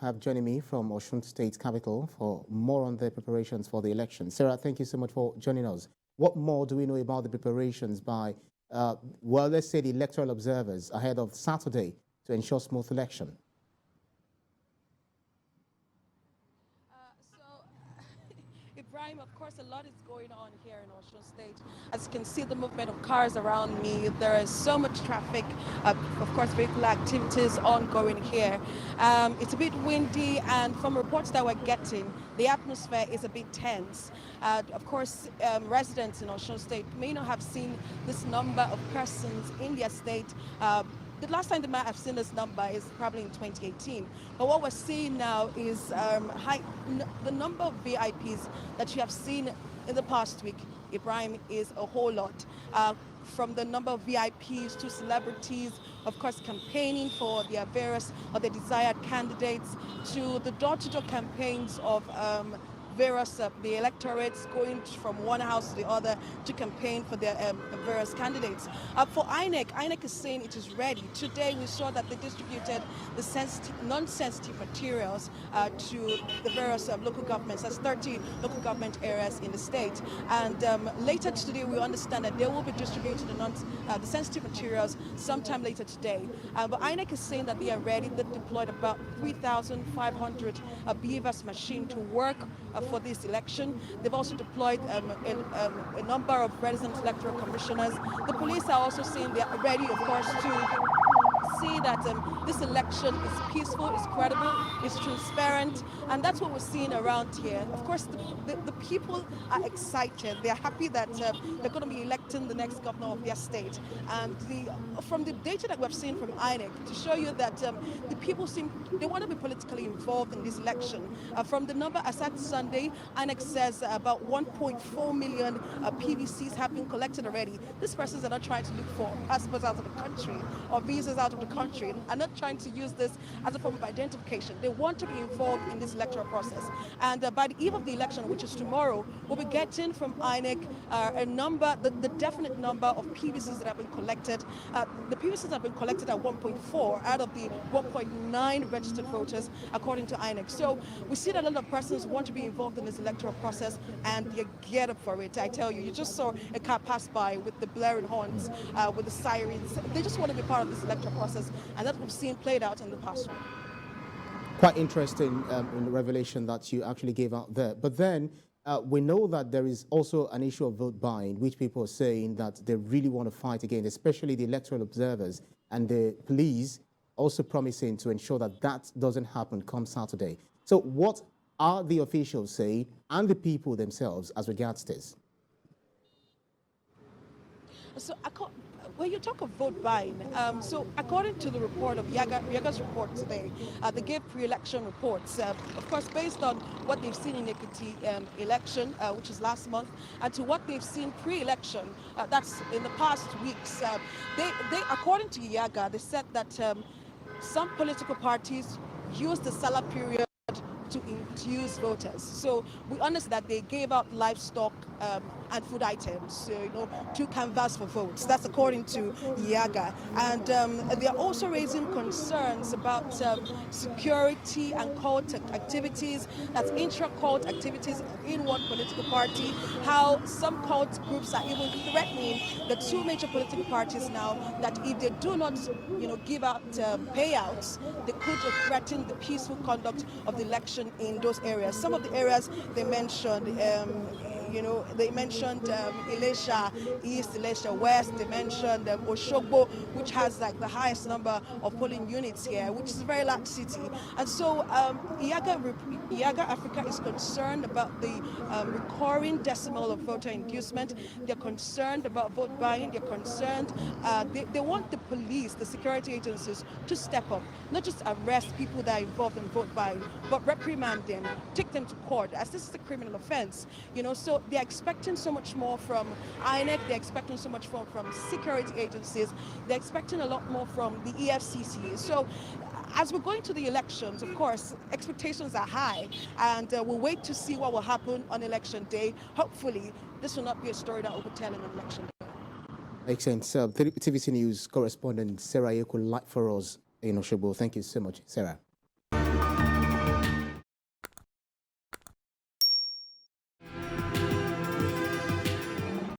have joining me from Osun State capital for more on the preparations for the election. Sarah, thank you so much for joining us. What more do we know about the preparations by, well, let's say the electoral observers ahead of Saturday to ensure smooth election? Ibrahim, of course, a lot is going on here in Osun State. As you can see, the movement of cars around me, there is so much traffic, of course, vehicular activities ongoing here. It's a bit windy, and from reports that we're getting, the atmosphere is a bit tense. Of course, residents in Osun State may not have seen this number of persons in their state. The last time they might have seen this number is probably in 2018. But what we're seeing now is the number of VIPs that you have seen in the past week, Ibrahim, is a whole lot. From the number of VIPs to celebrities, of course, campaigning for their various or the desired candidates, to the door-to-door campaigns of various the electorates going from one house to the other to campaign for their various candidates. For INEC is saying it is ready. Today we saw that they distributed the non-sensitive materials to the various local governments. That's 30 local government areas in the state. And later today we understand that they will be distributing the sensitive materials sometime later today. But INEC is saying that they are ready. They deployed about 3,500 BVAS machines to work for this election. They've also deployed a number of resident electoral commissioners. The police are also saying they are ready, of course, to see that this election is peaceful, is credible, is transparent, and that's what we're seeing around here. Of course, the people are excited. They're happy that they're going to be electing the next governor of their state. And from the data that we've seen from INEC, to show you that the people they want to be politically involved in this election. From the number as at Sunday, INEC says about 1.4 million PVCs have been collected already. These persons are not trying to look for passports out of the country or visas out of the country, and not trying to use this as a form of identification. They want to be involved in this electoral process. And by the eve of the election, which is tomorrow, we'll be getting from INEC a number, the definite number of PVCs that have been collected. The PVCs have been collected at 1.4 out of the 1.9 registered voters, according to INEC. So we see that a lot of persons want to be involved in this electoral process, and they get up for it. I tell you, you just saw a car pass by with the blaring horns, with the sirens. They just want to be part of this electoral process, and that we've seen played out in the past. Quite interesting in the revelation that you actually gave out there. But then we know that there is also an issue of vote buying, which people are saying that they really want to fight against, especially the electoral observers and the police also promising to ensure that that doesn't happen come Saturday. So what are the officials saying and the people themselves as regards this? So when you talk of vote buying, so according to the report of YIAGA's report today, they gave pre-election reports, of course, based on what they've seen in the election, which is last month, and to what they've seen pre-election, that's in the past weeks. They according to YIAGA, they said that some political parties use the Salah period to induce voters. So we understand that they gave out livestock and food items, to canvass for votes. That's according to YIAGA. And they're also raising concerns about security and cult activities, that's intra-cult activities in one political party, how some cult groups are even threatening the two major political parties now that if they do not, give out payouts, they could threaten the peaceful conduct of the election in those areas. Some of the areas they mentioned, they mentioned Ilesha East, Ilesha West, they mentioned Oshogbo, which has like the highest number of polling units here, which is a very large city. And so YIAGA Africa is concerned about the recurring decimal of voter inducement. They're concerned about vote buying. They're concerned. They want the police, the security agencies, to step up, not just arrest people that are involved in vote buying, but reprimand them, take them to court, as this is a criminal offense. So they're expecting so much more from INEC. They're expecting so much more from security agencies. They're expecting a lot more from the EFCC. So as we're going to the elections, of course, expectations are high, and we'll wait to see what will happen on election day. Hopefully, this will not be a story that will be telling on election day. Makes sense. TVC News correspondent Sarah Ayeku live for us in Osogbo. Thank you so much, Sarah.